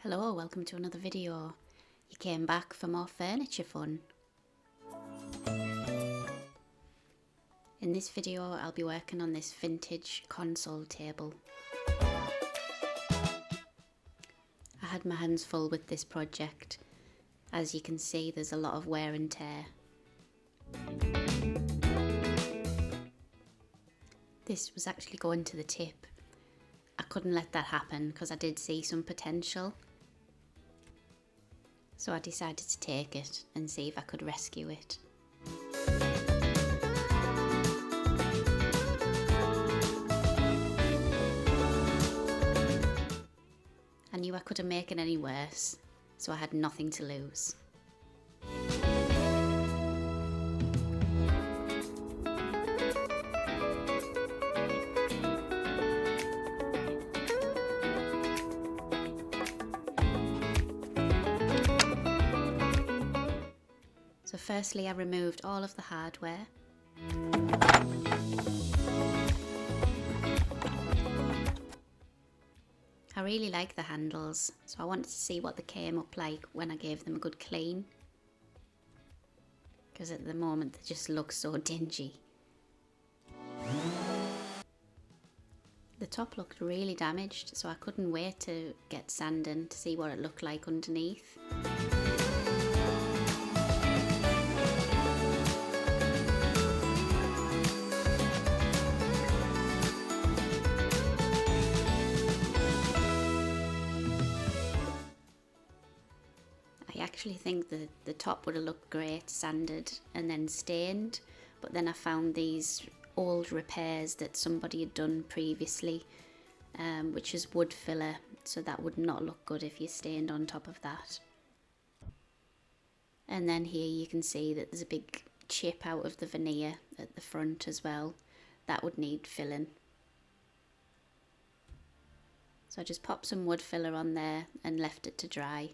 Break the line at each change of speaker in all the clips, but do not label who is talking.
Hello, welcome to another video. You came back for more furniture fun. In this video I'll be working on this vintage console table. I had my hands full with this project. As you can see, there's a lot of wear and tear. This was actually going to the tip. I couldn't let that happen because I did see some potential. So I decided to take it and see if I could rescue it. I knew I couldn't make it any worse, so I had nothing to lose. So firstly I removed all of the hardware. I really like the handles, so I wanted to see what they came up like when I gave them a good clean. Because at the moment they just look so dingy. The top looked really damaged, so I couldn't wait to get sanding to see what it looked like underneath. I actually think that the top would have looked great sanded and then stained, but then I found these old repairs that somebody had done previously, which is wood filler, so that would not look good if you stained on top of that. And then here you can see that there's a big chip out of the veneer at the front as well. That would need filling. So I just popped some wood filler on there and left it to dry.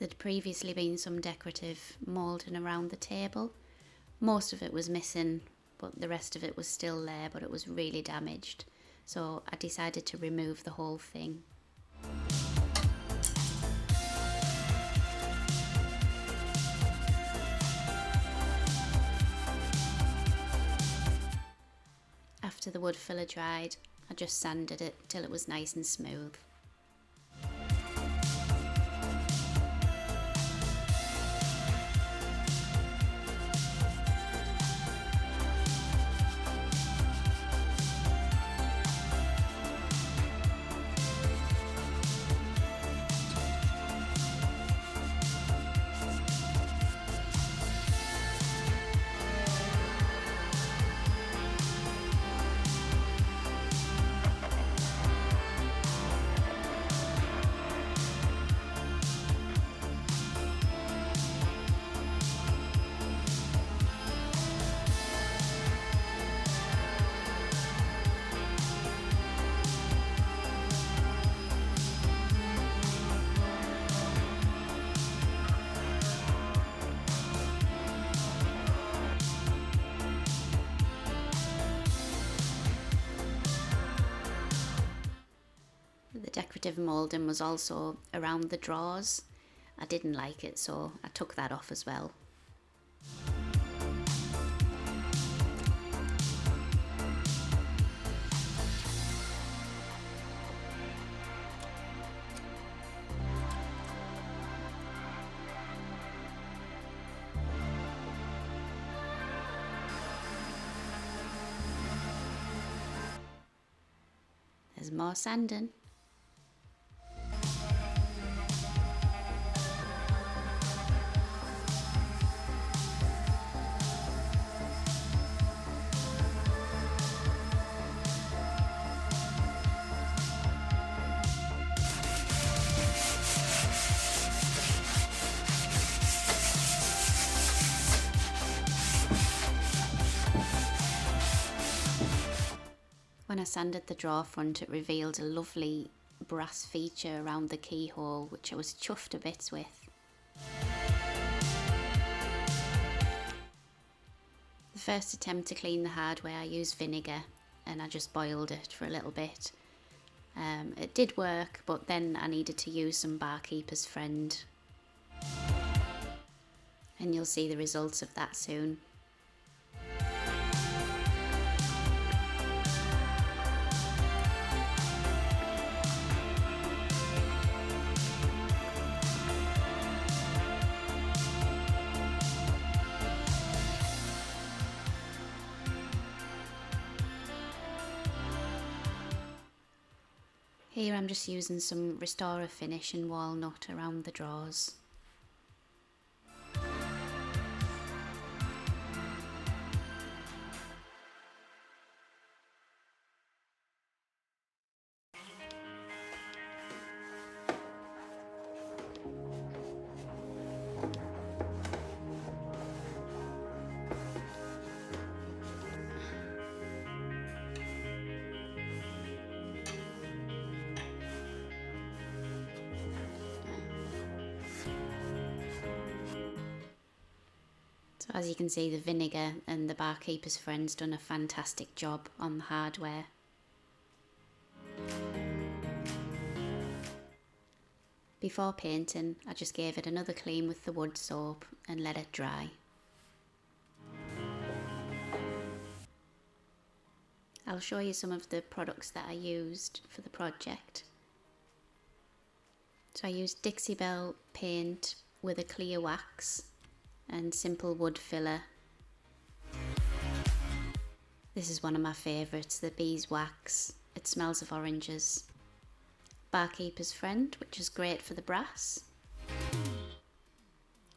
There'd previously been some decorative moulding around the table. Most of it was missing, but the rest of it was still there, but it was really damaged. So I decided to remove the whole thing. After the wood filler dried, I just sanded it till it was nice and smooth. The decorative moulding was also around the drawers. I didn't like it, so I took that off as well. There's more sanding. When I sanded the drawer front, it revealed a lovely brass feature around the keyhole, which I was chuffed to bits with. the first attempt to clean the hardware I used vinegar and I just boiled it for a little bit. It did work, but then I needed to use some Barkeeper's Friend. And you'll see the results of that soon. Here I'm just using some Restorer Finish and walnut around the drawers. So as you can see, the vinegar and the Barkeeper's Friend's done a fantastic job on the hardware. Before painting, I just gave it another clean with the wood soap and let it dry. I'll show you some of the products that I used for the project. So I used Dixie Belle paint with a clear wax and simple wood filler. This is one of my favourites, the beeswax. It smells of oranges. Barkeeper's Friend, which is great for the brass.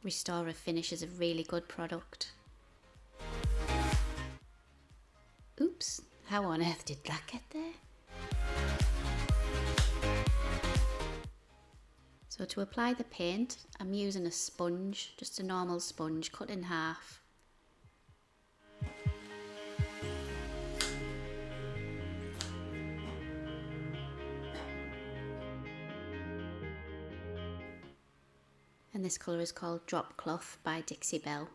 Restorer Finish is a really good product. Oops, how on earth did that get there? So to apply the paint, I'm using a sponge, just a normal sponge cut in half. And this colour is called Drop Cloth by Dixie Belle.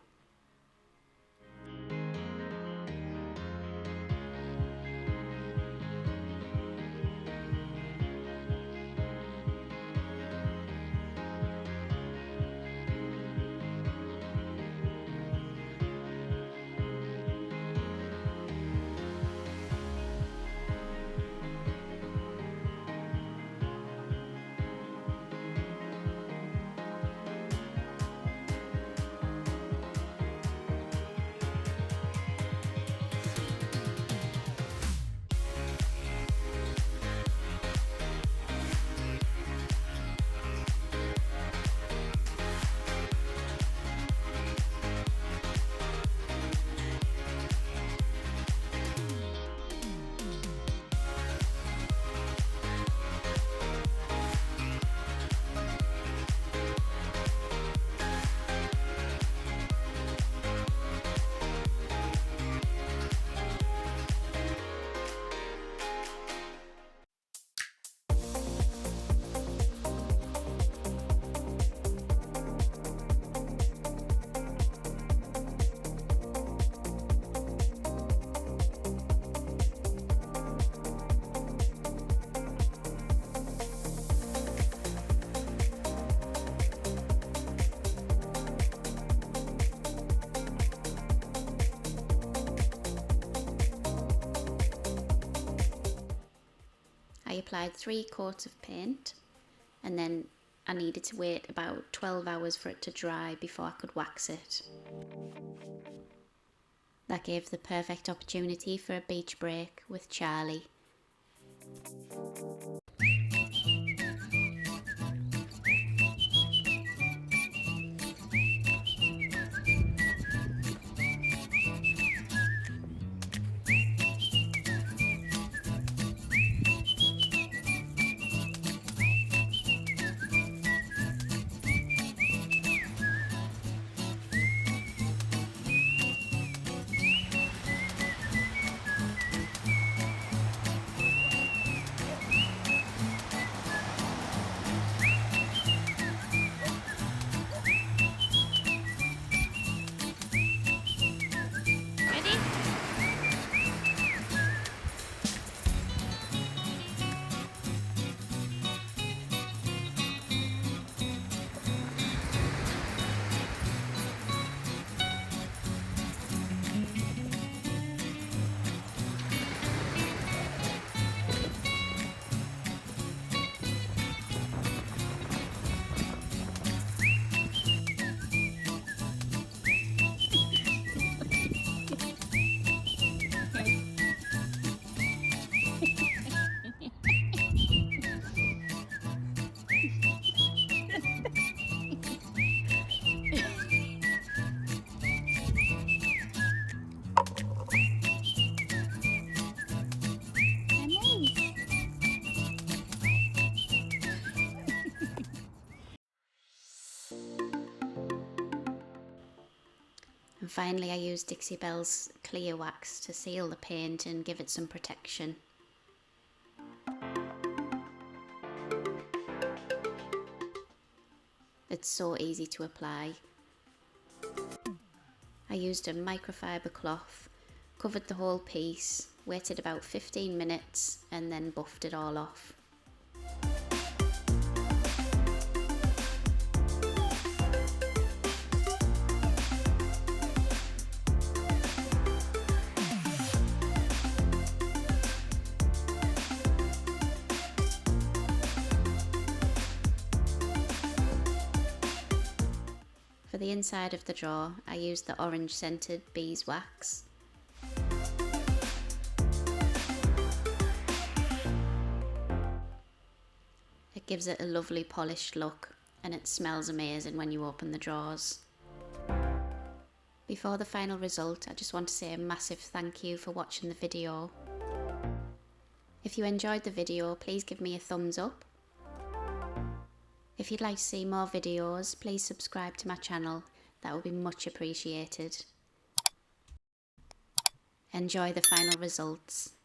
I applied 3 coats of paint and then I needed to wait about 12 hours for it to dry before I could wax it. That gave the perfect opportunity for a beach break with Charlie. finally I used Dixie Belle's clear wax to seal the paint and give it some protection. It's so easy to apply. I used a microfiber cloth, covered the whole piece, waited about 15 minutes and then buffed it all off. For the inside of the drawer, I used the orange scented beeswax. It gives it a lovely polished look and it smells amazing when you open the drawers. Before the final result, I just want to say a massive thank you for watching the video. If you enjoyed the video, please give me a thumbs up. If you'd like to see more videos, please subscribe to my channel. That would be much appreciated. Enjoy the final results.